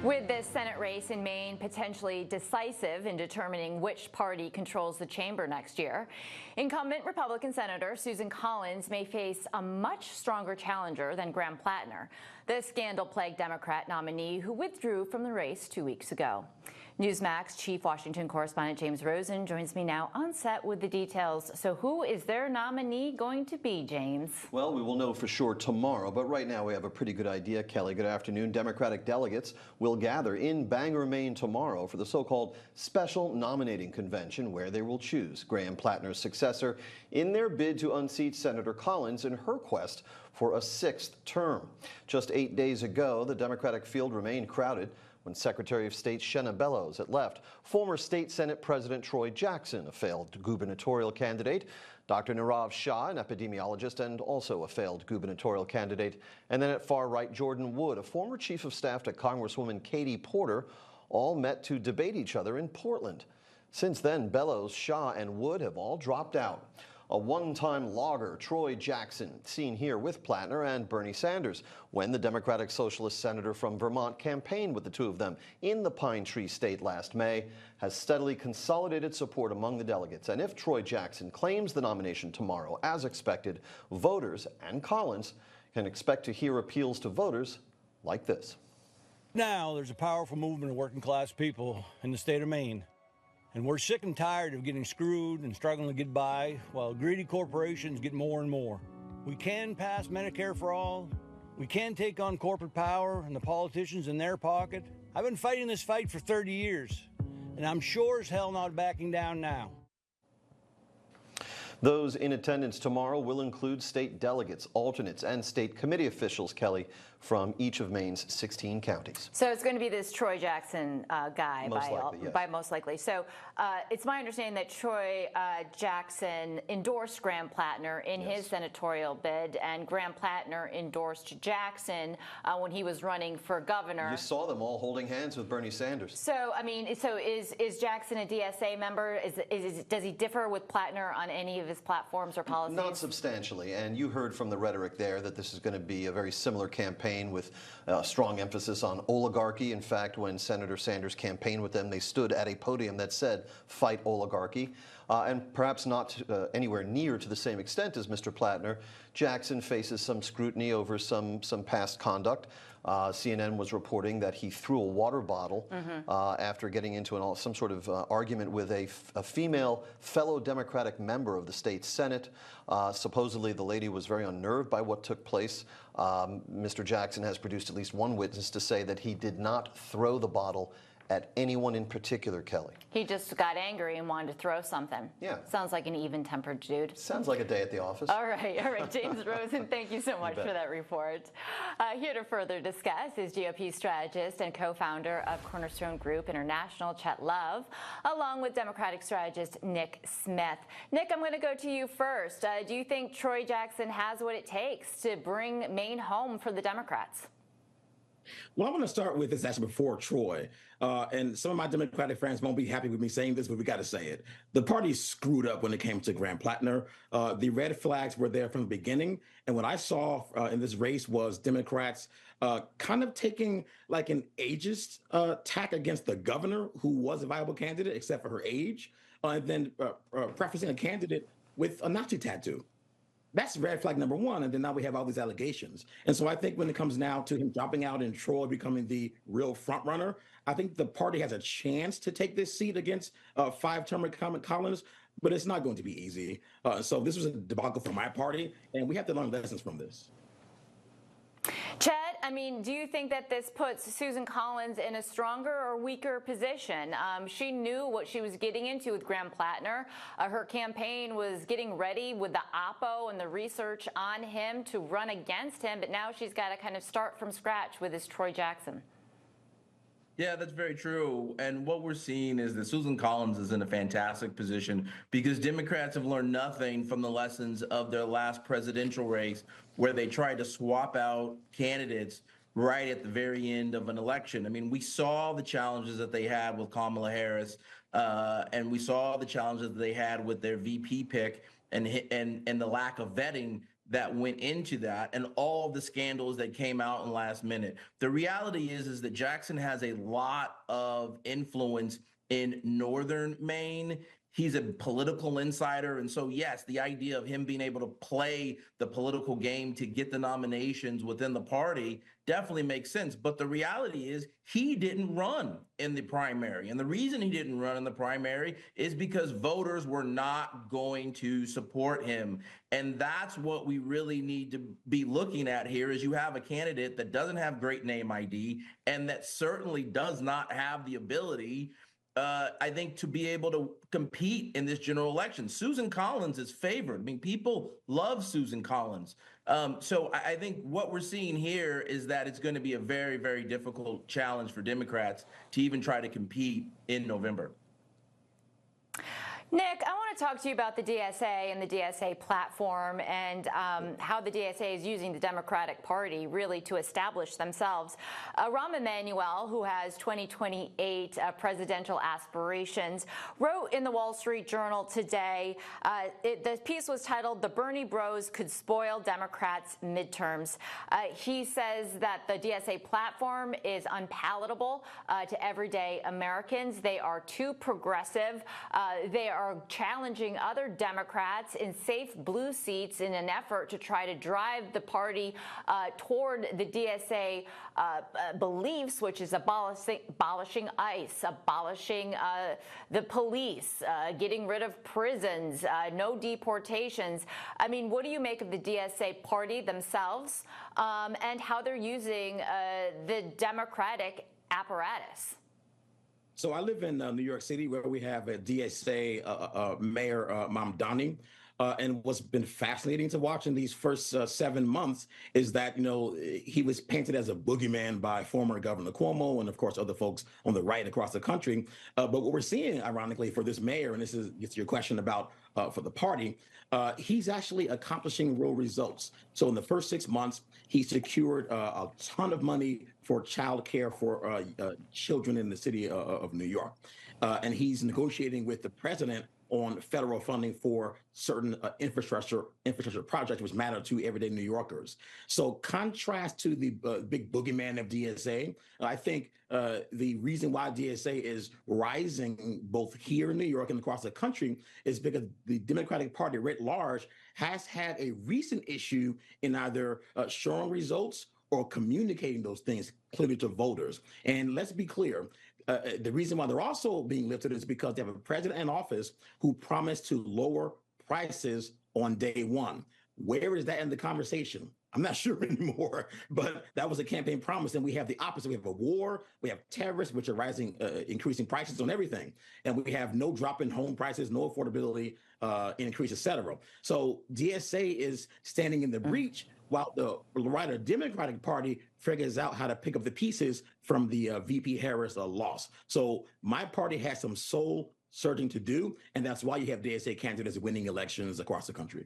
With this Senate race in Maine potentially decisive in determining which party controls the chamber next year, incumbent Republican Senator Susan Collins may face a much stronger challenger than Graham Plattner, the scandal-plagued Democrat nominee who withdrew from the race 2 weeks ago. NewsMax Chief Washington Correspondent James Rosen joins me now on set with the details. So who is their nominee going to be, James? Well, we will know for sure tomorrow, but right now we have a pretty good idea. Kelly, good afternoon. Democratic delegates will gather in Bangor, Maine tomorrow for the so-called special nominating convention where they will choose Graham Plattner's successor in their bid to unseat Senator Collins in her quest for a 6th term. Just 8 days ago, the Democratic field remained crowded when Secretary of State Shenna Bellows had left. Former State Senate President Troy Jackson, a failed gubernatorial candidate, Dr. Nirav Shah, an epidemiologist and also a failed gubernatorial candidate, and then at far right, Jordan Wood, a former chief of staff to Congresswoman Katie Porter, all met to debate each other in Portland. Since then, Bellows, Shah, and Wood have all dropped out. A one-time logger, Troy Jackson, seen here with Plattner and Bernie Sanders when the Democratic Socialist senator from Vermont campaigned with the two of them in the Pine Tree State last May, has steadily consolidated support among the delegates. And if Troy Jackson claims the nomination tomorrow, as expected, voters and Collins can expect to hear appeals to voters like this. Now there's a powerful movement of working-class people in the state of Maine. And we're sick and tired of getting screwed and struggling to get by while greedy corporations get more and more. We can pass Medicare for all. We can take on corporate power and the politicians in their pocket. I've been fighting this fight for 30 years, and I'm sure as hell not backing down now. Those in attendance tomorrow will include state delegates, alternates, and state committee officials, Kelly, from each of Maine's 16 counties. So it's going to be this Troy Jackson guy, yes. Most likely. So it's my understanding that Troy Jackson endorsed Graham Plattner in his senatorial bid, and Graham Plattner endorsed Jackson when he was running for governor. You saw them all holding hands with Bernie Sanders. So, I mean, is Jackson a DSA member? Does he differ with Plattner on any of his platforms or policies? Not substantially, and you heard from the rhetoric there that this is going to be a very similar campaign with a strong emphasis on oligarchy. In fact, when Senator Sanders campaigned with them, they stood at a podium that said, "Fight oligarchy." And perhaps not anywhere near to the same extent as Mr. Plattner, Jackson faces some scrutiny over some past conduct. CNN was reporting that he threw a water bottle after getting into some sort of argument with a female fellow Democratic member of the state Senate. Supposedly, the lady was very unnerved by what took place. Mr. Jackson has produced at least one witness to say that he did not throw the bottle at anyone in particular, Kelly. He just got angry and wanted to throw something. Yeah. Sounds like an even-tempered dude. Sounds like a day at the office. All right, James Rosen, thank you so much for that report. Here to further discuss is GOP strategist and co-founder of Cornerstone Group International, Chet, along with Democratic strategist Nick Smith. Nick, I'm going to go to you first. Do you think Troy Jackson has what it takes to bring Maine home for the Democrats? Well, I want to start with this actually before Troy. And some of my Democratic friends won't be happy with me saying this, but we got to say it. The party screwed up when it came to Graham Plattner. The red flags were there from the beginning. And what I saw in this race was Democrats kind of taking like an ageist tack against the governor, who was a viable candidate, except for her age, and then prefacing a candidate with a Nazi tattoo. That's red flag number one, and then now we have all these allegations. And so I think when it comes now to him dropping out and Troy becoming the real front runner, I think the party has a chance to take this seat against five-term incumbent Collins, but it's not going to be easy. So this was a debacle for my party, and we have to learn lessons from this. Chet, I mean, do you think that this puts Susan Collins in a stronger or weaker position? She knew what she was getting into with Graham Plattner. Her campaign was getting ready with the oppo and the research on him to run against him, but now she's got to kind of start from scratch with this Troy Jackson. Yeah, that's very true. And what we're seeing is that Susan Collins is in a fantastic position because Democrats have learned nothing from the lessons of their last presidential race, where they tried to swap out candidates right at the very end of an election. I mean, we saw the challenges that they had with Kamala Harris, and we saw the challenges that they had with their VP pick and the lack of vetting that went into that and all of the scandals that came out in the last minute. The reality is that Jackson has a lot of influence in northern Maine. He's a political insider. And so, yes, the idea of him being able to play the political game to get the nominations within the party definitely makes sense. But the reality is he didn't run in the primary. And the reason he didn't run in the primary is because voters were not going to support him. And that's what we really need to be looking at here is you have a candidate that doesn't have great name ID and that certainly does not have the ability I think, to be able to compete in this general election. Susan Collins is favored. I mean, people love Susan Collins. So I think what we're seeing here is that it's going to be a very, very difficult challenge for Democrats to even try to compete in November. Nick, I want to talk to you about the DSA and the DSA platform and how the DSA is using the Democratic Party really to establish themselves. Rahm Emanuel, who has 2028 presidential aspirations, wrote in the Wall Street Journal today, the piece was titled, "The Bernie Bros Could Spoil Democrats' Midterms." He says that the DSA platform is unpalatable to everyday Americans. They are too progressive. They are challenging other Democrats in safe blue seats in an effort to try to drive the party toward the DSA beliefs, which is abolishing ICE, abolishing the police, getting rid of prisons, no deportations. I mean, what do you make of the DSA party themselves and how they're using the Democratic apparatus? So I live in New York City, where we have a DSA Mayor Mamdani. And what's been fascinating to watch in these first 7 months is that, he was painted as a boogeyman by former Governor Cuomo and, of course, other folks on the right across the country. But what we're seeing, ironically, for this mayor, and this is your question about for the party, he's actually accomplishing real results. So in the first 6 months, he secured a ton of money for child care for children in the city of New York. And he's negotiating with the president on federal funding for certain infrastructure projects which matter to everyday New Yorkers. So contrast to the big boogeyman of DSA, I think the reason why DSA is rising both here in New York and across the country is because the Democratic Party writ large has had a recent issue in either showing results or communicating those things clearly to voters. And let's be clear, the reason why they're also being lifted is because they have a president in office who promised to lower prices on day one. Where is that in the conversation? I'm not sure anymore, but that was a campaign promise. And we have the opposite. We have a war. We have terrorists, which are increasing prices on everything. And we have no drop in home prices, no affordability increase, et cetera. So DSA is standing in the breach while the wider Democratic Party figures out how to pick up the pieces from the VP Harris loss. So my party has some soul searching to do, and that's why you have DSA candidates winning elections across the country.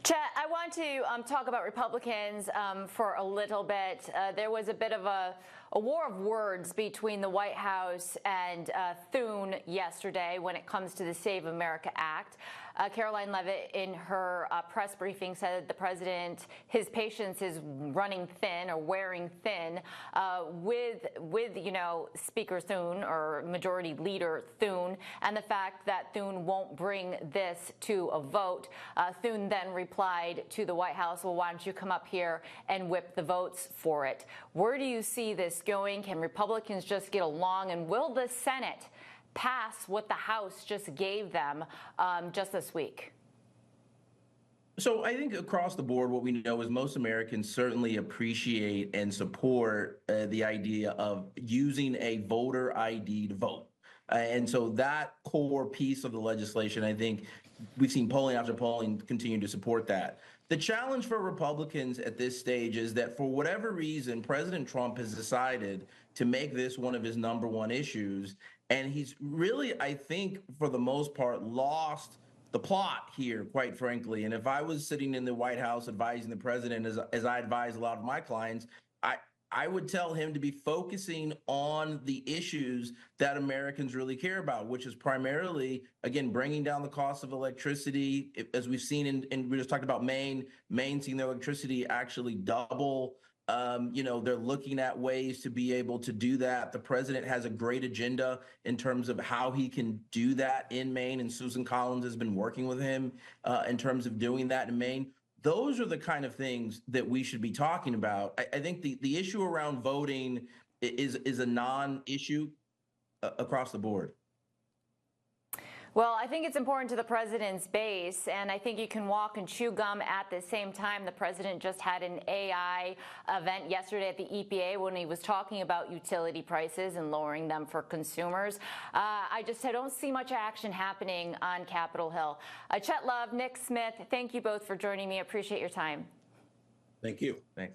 Chet, I want to talk about Republicans for a little bit. There was a bit of a war of words between the White House and Thune yesterday when it comes to the Save America Act. Caroline Leavitt, in her press briefing, said the president, his patience is running thin or wearing thin with Speaker Thune or Majority Leader Thune, and the fact that Thune won't bring this to a vote. Thune then replied to the White House, well, why don't you come up here and whip the votes for it? Where do you see this going? Can Republicans just get along? And will the Senate pass what the House just gave them just this week? So I think across the board, what we know is most Americans certainly appreciate and support the idea of using a voter ID to vote. And so that core piece of the legislation, I think we've seen polling after polling continue to support that. The challenge for Republicans at this stage is that for whatever reason, President Trump has decided to make this one of his #1 issues. And he's really, I think, for the most part, lost the plot here, quite frankly. And if I was sitting in the White House advising the president, as I advise a lot of my clients, I would tell him to be focusing on the issues that Americans really care about, which is primarily, again, bringing down the cost of electricity. As we've seen we just talked about Maine seeing their electricity actually double. They're looking at ways to be able to do that. The president has a great agenda in terms of how he can do that in Maine, and Susan Collins has been working with him in terms of doing that in Maine. Those are the kind of things that we should be talking about. I think the issue around voting is a non-issue across the board. Well, I think it's important to the president's base, and I think you can walk and chew gum at the same time. The president just had an AI event yesterday at the EPA when he was talking about utility prices and lowering them for consumers. I don't see much action happening on Capitol Hill. Chet Love, Nick Smith, thank you both for joining me. I appreciate your time. Thank you. Thanks.